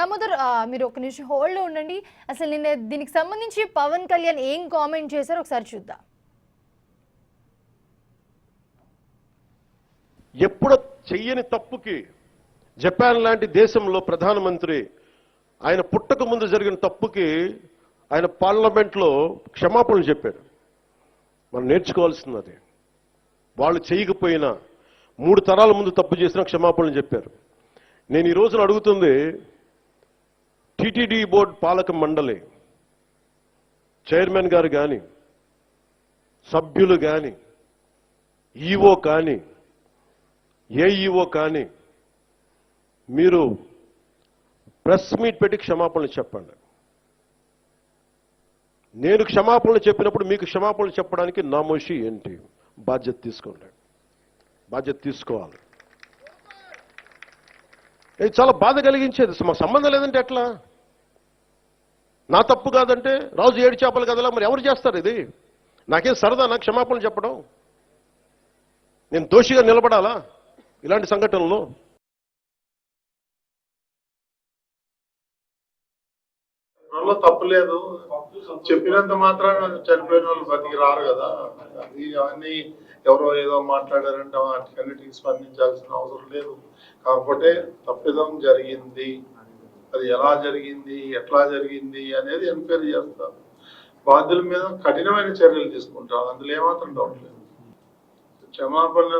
దామోదర్ మీరు ఒక నిమిషం హోల్డ్లో ఉండండి. అసలు నిన్న దీనికి సంబంధించి పవన్ కళ్యాణ్ ఏం కామెంట్ చేశారో ఒకసారి చూద్దాం. ఎప్పుడో చెయ్యని తప్పుకి జపాన్ లాంటి దేశంలో ప్రధానమంత్రి ఆయన పుట్టక ముందు జరిగిన తప్పుకి ఆయన పార్లమెంట్లో క్షమాపణలు చెప్పారు. మనం నేర్చుకోవాల్సింది వాళ్ళు చేయకపోయినా 3 తరాల ముందు తప్పు చేసిన క్షమాపణలు చెప్పారు. నేను ఈ రోజున అడుగుతుంది టీటీడీ బోర్డు పాలక మండలి చైర్మన్ గారు కానీ, సభ్యులు కానీ, ఈఓ కానీ, ఏఈఓ కానీ, మీరు ప్రెస్ మీట్ పెట్టి క్షమాపణలు చెప్పండి. నేను క్షమాపణలు చెప్పినప్పుడు మీకు క్షమాపణలు చెప్పడానికి నామోషి ఏంటి? బాధ్యత తీసుకోండి, బాధ్యత తీసుకోవాలి. ఇది చాలా బాధ కలిగించేది. మాకు సంబంధం లేదంటే ఎట్లా? నా తప్పు కాదంటే రాజు 7 చేపలు కదలా, మరి ఎవరు చేస్తారు ఇది? నాకేం సరదా నాకు క్షమాపణలు చెప్పడం? నేను దోషిగా నిలబడాలా ఇలాంటి సంఘటనలో? తప్పులేదు, చెప్పినంత మాత్రాన చనిపోయిన వాళ్ళు బతికి రారు కదా. ఇవన్నీ ఎవరో ఏదో మాట్లాడారంటే వాటికన్నిటికి స్పందించాల్సిన అవసరం లేదు. కాకపోతే తప్పిదం జరిగింది, అది ఎలా జరిగింది, ఎట్లా జరిగింది అనేది ఎంక్వైరీ చేస్తారు. బాధ్యుల మీద కఠినమైన చర్యలు తీసుకుంటారు, అందులో ఏమాత్రం డౌట్ లేదు. క్షమాపణ